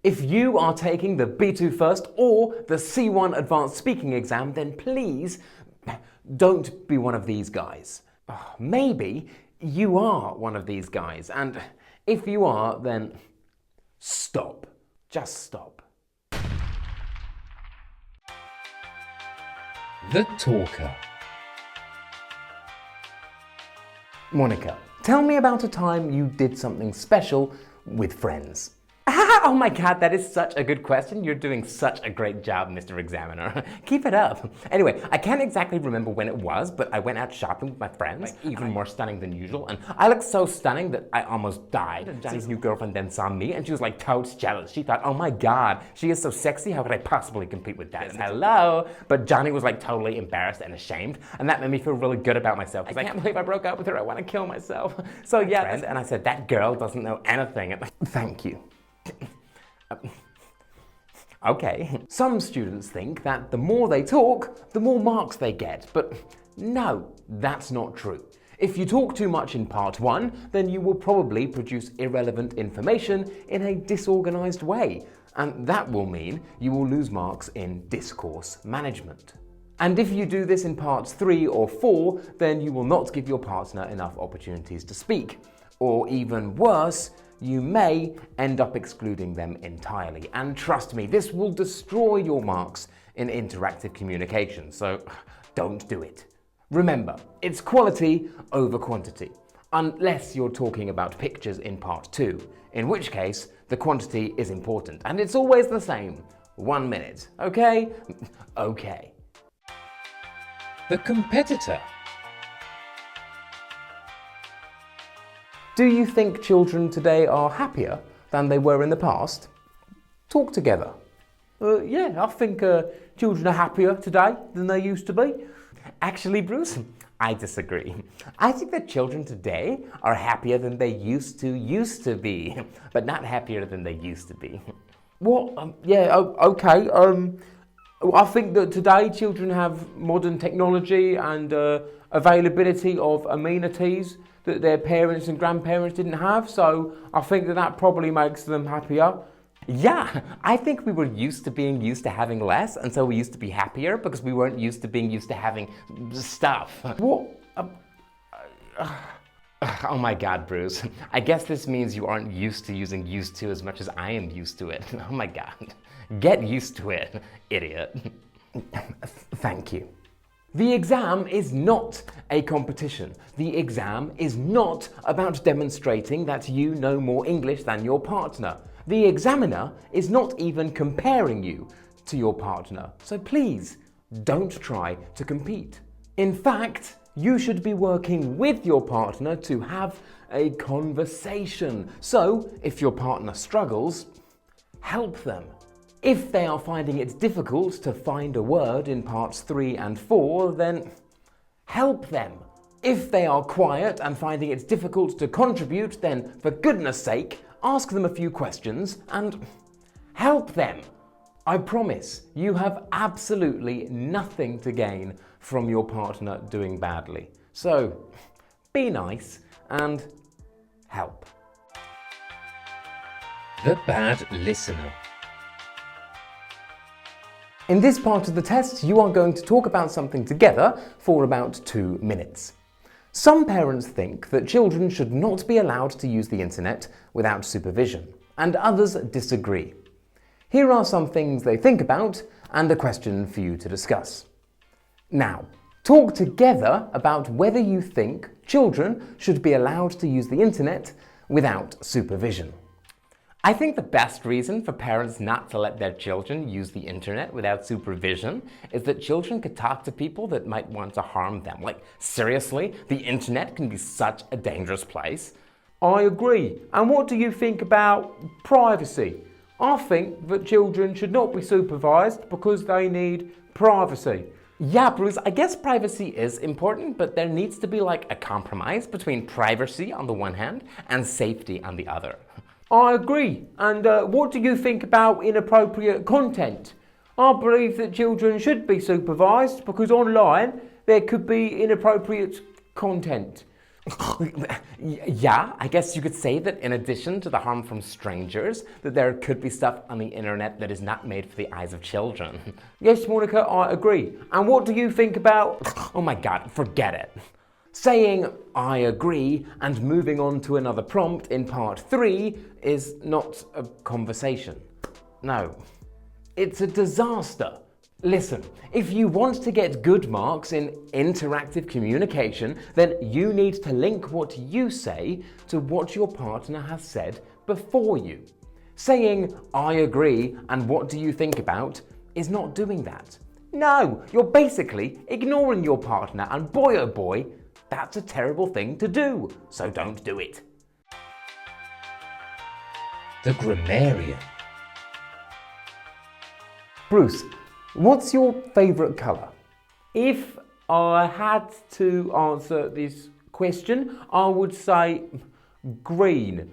If you are taking the B2 First or the C1 Advanced Speaking exam, then please don't be one of these guys. Maybe you are one of these guys, and if you are, then stop. Just stop. The Talker. Monica, tell me about a time you did something special with friends. Oh my god, that is such a good question. You're doing such a great job, Mr. Examiner. Keep it up. Anyway, I can't exactly remember when it was, but I went out shopping with my friends, even more stunning than usual, and I looked so stunning that I almost died. And Johnny's new girlfriend then saw me, and she was like totes jealous. She thought, oh my god, she is so sexy, how could I possibly compete with that? Hello? But Johnny was like totally embarrassed and ashamed, and that made me feel really good about myself, because I can't believe I broke up with her, I want to kill myself. So yeah, and I said, that girl doesn't know anything. Thank you. Okay. Some students think that the more they talk, the more marks they get, but no, that's not true. If you talk too much in part 1, then you will probably produce irrelevant information in a disorganized way, and that will mean you will lose marks in discourse management. And if you do this in parts 3 or 4, then you will not give your partner enough opportunities to speak, or even worse, you may end up excluding them entirely. And trust me, this will destroy your marks in interactive communication, so don't do it. Remember, it's quality over quantity, unless you're talking about pictures in part 2, in which case the quantity is important, and it's always the same. 1 minute, okay? Okay. The Competitor. Do you think children today are happier than they were in the past? Talk together. Yeah, I think children are happier today than they used to be. Actually, Bruce, I disagree. I think that children today are happier than they used to be, but not happier than they used to be. What? Yeah, okay. I think that today children have modern technology and availability of amenities that their parents and grandparents didn't have, so I think that probably makes them happier. Yeah, I think we were used to having less, and so we used to be happier because we weren't used to having stuff. What? Oh my god, Bruce. I guess this means you aren't used to using used to as much as I am used to it. Oh my god. Get used to it, idiot. Thank you. The exam is not a competition. The exam is not about demonstrating that you know more English than your partner. The examiner is not even comparing you to your partner. So please, don't try to compete. In fact, you should be working with your partner to have a conversation. So, if your partner struggles, help them. If they are finding it difficult to find a word in parts 3 and 4, then help them. If they are quiet and finding it difficult to contribute, then for goodness sake, ask them a few questions and help them. I promise you have absolutely nothing to gain from your partner doing badly. So be nice and help. The Bad Listener. In this part of the test, you are going to talk about something together for about 2 minutes. Some parents think that children should not be allowed to use the internet without supervision, and others disagree. Here are some things they think about and a question for you to discuss. Now, talk together about whether you think children should be allowed to use the internet without supervision. I think the best reason for parents not to let their children use the internet without supervision is that children could talk to people that might want to harm them. Like, seriously, the internet can be such a dangerous place. I agree. And what do you think about privacy? I think that children should not be supervised because they need privacy. Yeah, Bruce, I guess privacy is important, but there needs to be like a compromise between privacy on the one hand and safety on the other. I agree. And what do you think about inappropriate content? I believe that children should be supervised because online there could be inappropriate content. Yeah, I guess you could say that in addition to the harm from strangers, that there could be stuff on the internet that is not made for the eyes of children. Yes, Monica, I agree. And what do you think about... Oh my god, forget it. Saying I agree and moving on to another prompt in part 3 is not a conversation. No, it's a disaster. Listen, if you want to get good marks in interactive communication, then you need to link what you say to what your partner has said before you. Saying, I agree, and what do you think about, is not doing that. No, you're basically ignoring your partner, and boy oh boy, that's a terrible thing to do, so don't do it. The grammarian. Bruce, what's your favourite colour? If I had to answer this question, I would say green.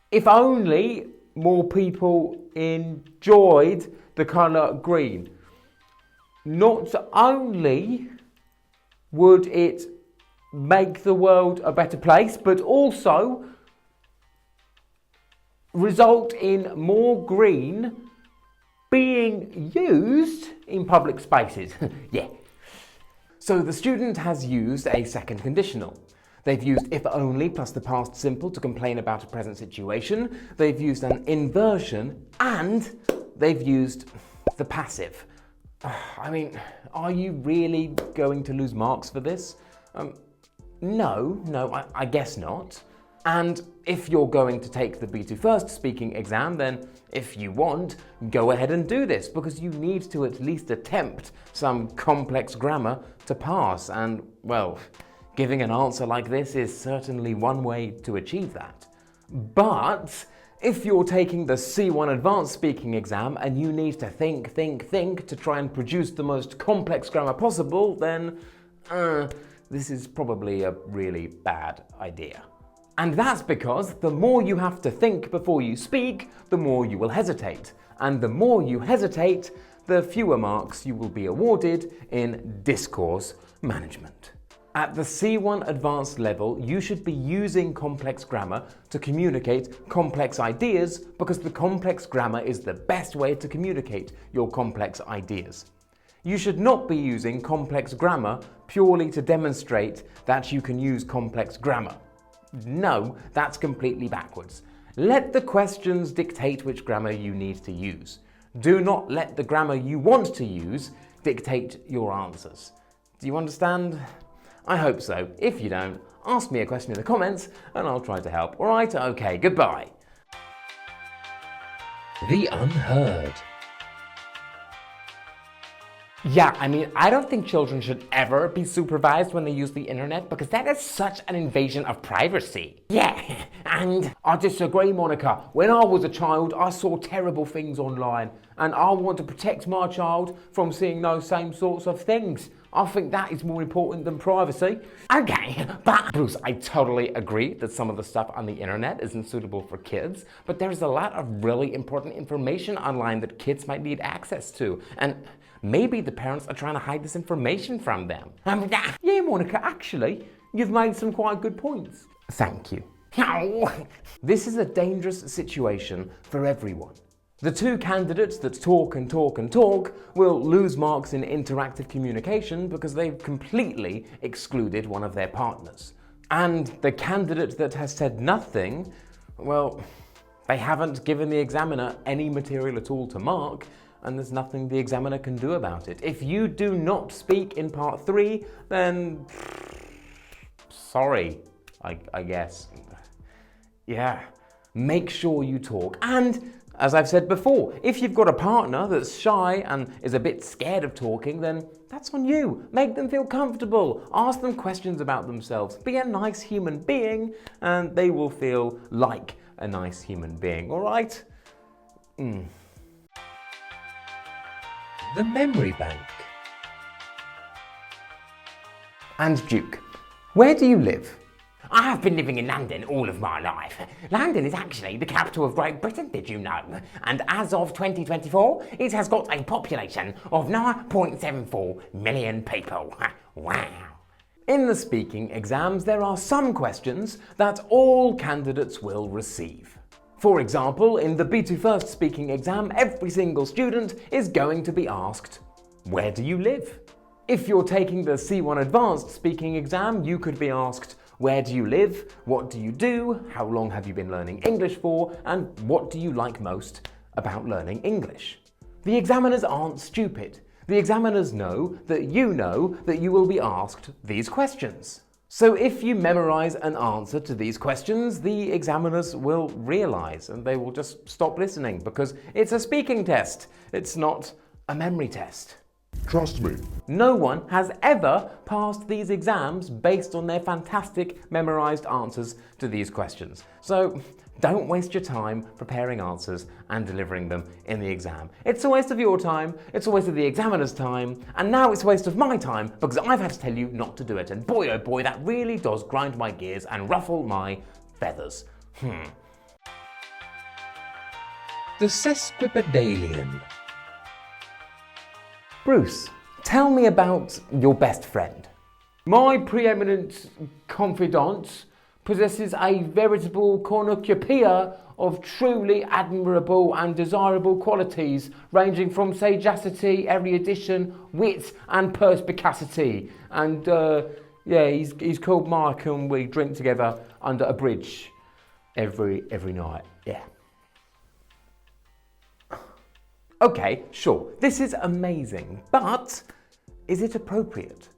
If only more people enjoyed the colour green. Not only would it make the world a better place, but also result in more green being used in public spaces. Yeah. So the student has used a second conditional. They've used if only plus the past simple to complain about a present situation. They've used an inversion and they've used the passive. I mean, are you really going to lose marks for this? No, I guess not. And if you're going to take the B2 First speaking exam, then if you want, go ahead and do this, because you need to at least attempt some complex grammar to pass. And, well, giving an answer like this is certainly one way to achieve that. But if you're taking the C1 Advanced Speaking exam and you need to think to try and produce the most complex grammar possible, then this is probably a really bad idea. And that's because the more you have to think before you speak, the more you will hesitate. And the more you hesitate, the fewer marks you will be awarded in discourse management. At the C1 Advanced level, you should be using complex grammar to communicate complex ideas, because the complex grammar is the best way to communicate your complex ideas. You should not be using complex grammar purely to demonstrate that you can use complex grammar. No, that's completely backwards. Let the questions dictate which grammar you need to use. Do not let the grammar you want to use dictate your answers. Do you understand? I hope so. If you don't, ask me a question in the comments and I'll try to help. Alright? Okay, goodbye. The unheard. Yeah, I mean, I don't think children should ever be supervised when they use the internet, because that is such an invasion of privacy. Yeah, and I disagree, Monica. When I was a child, I saw terrible things online, and I want to protect my child from seeing those same sorts of things. I think that is more important than privacy. Okay, but Bruce, I totally agree that some of the stuff on the internet isn't suitable for kids, but there's a lot of really important information online that kids might need access to, and maybe the parents are trying to hide this information from them. Yeah, Monica, actually, you've made some quite good points. Thank you. This is a dangerous situation for everyone. The two candidates that talk and talk and talk will lose marks in interactive communication because they've completely excluded one of their partners. And the candidate that has said nothing, well, they haven't given the examiner any material at all to mark, and there's nothing the examiner can do about it. If you do not speak in part 3, then sorry, I guess. Yeah, make sure you talk. And as I've said before, if you've got a partner that's shy and is a bit scared of talking, then that's on you. Make them feel comfortable. Ask them questions about themselves. Be a nice human being, and they will feel like a nice human being, all right? The memory bank. And Duke, where do you live? I have been living in London all of my life. London is actually the capital of Great Britain, did you know? And as of 2024, it has got a population of 9.74 million people. Wow. In the speaking exams, there are some questions that all candidates will receive. For example, in the B2 First speaking exam, every single student is going to be asked, where do you live? If you're taking the C1 Advanced speaking exam, you could be asked, where do you live? What do you do? How long have you been learning English for? And what do you like most about learning English? The examiners aren't stupid. The examiners know that you will be asked these questions. So if you memorize an answer to these questions, the examiners will realize and they will just stop listening because it's a speaking test. It's not a memory test. Trust me. No one has ever passed these exams based on their fantastic memorized answers to these questions. So don't waste your time preparing answers and delivering them in the exam. It's a waste of your time, it's a waste of the examiner's time, and now it's a waste of my time because I've had to tell you not to do it. And boy, oh boy, that really does grind my gears and ruffle my feathers. The sesquipedalian. Bruce, tell me about your best friend. My preeminent confidant possesses a veritable cornucopia of truly admirable and desirable qualities, ranging from sagacity, erudition, wit, and perspicacity. And he's called Mike, and we drink together under a bridge every night. Yeah. Okay, sure, this is amazing, but is it appropriate?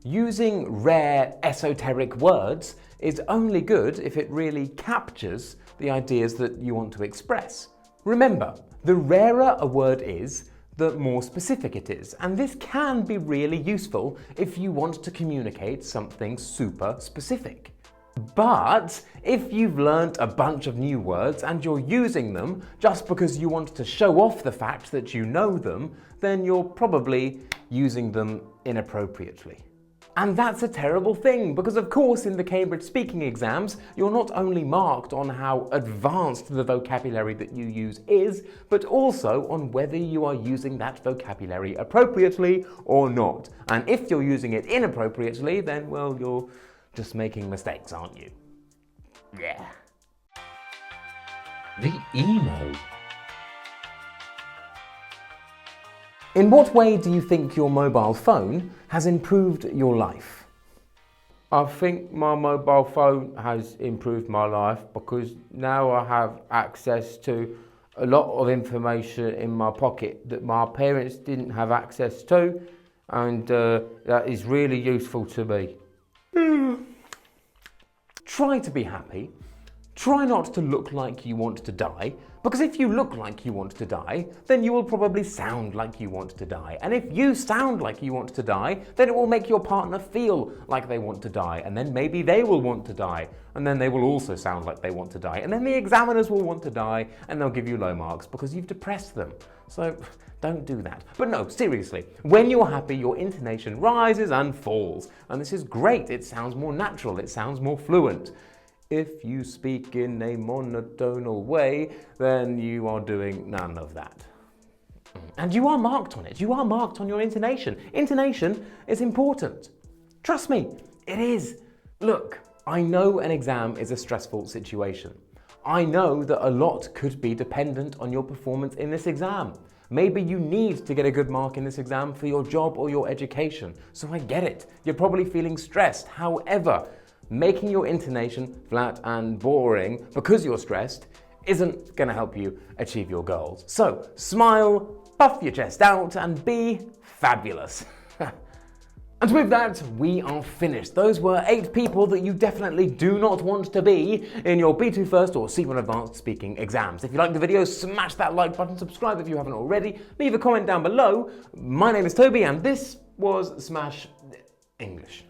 Using rare, esoteric words is only good if it really captures the ideas that you want to express. Remember, the rarer a word is, the more specific it is, and this can be really useful if you want to communicate something super specific. But if you've learnt a bunch of new words and you're using them just because you want to show off the fact that you know them, then you're probably using them inappropriately. And that's a terrible thing because, of course, in the Cambridge speaking exams, you're not only marked on how advanced the vocabulary that you use is, but also on whether you are using that vocabulary appropriately or not. And if you're using it inappropriately, then, well, you're just making mistakes, aren't you? Yeah. The emo. In what way do you think your mobile phone has improved your life? I think my mobile phone has improved my life because now I have access to a lot of information in my pocket that my parents didn't have access to, and that is really useful to me. Try to be happy. Try not to look like you want to die, because if you look like you want to die, then you will probably sound like you want to die. And if you sound like you want to die, then it will make your partner feel like they want to die, and then maybe they will want to die, and then they will also sound like they want to die, and then the examiners will want to die, and they'll give you low marks because you've depressed them. So don't do that. But no, seriously, when you're happy, your intonation rises and falls, and this is great. It sounds more natural, it sounds more fluent. If you speak in a monotonal way, then you are doing none of that. And you are marked on it. You are marked on your intonation. Intonation is important. Trust me, it is. Look, I know an exam is a stressful situation. I know that a lot could be dependent on your performance in this exam. Maybe you need to get a good mark in this exam for your job or your education. So I get it. You're probably feeling stressed. However, making your intonation flat and boring because you're stressed isn't going to help you achieve your goals. So smile, puff your chest out, and be fabulous. And with that, we are finished. Those were 8 people that you definitely do not want to be in your B2 First or C1 Advanced speaking exams. If you liked the video, smash that like button, subscribe if you haven't already, leave a comment down below. My name is Toby, and this was Smash English.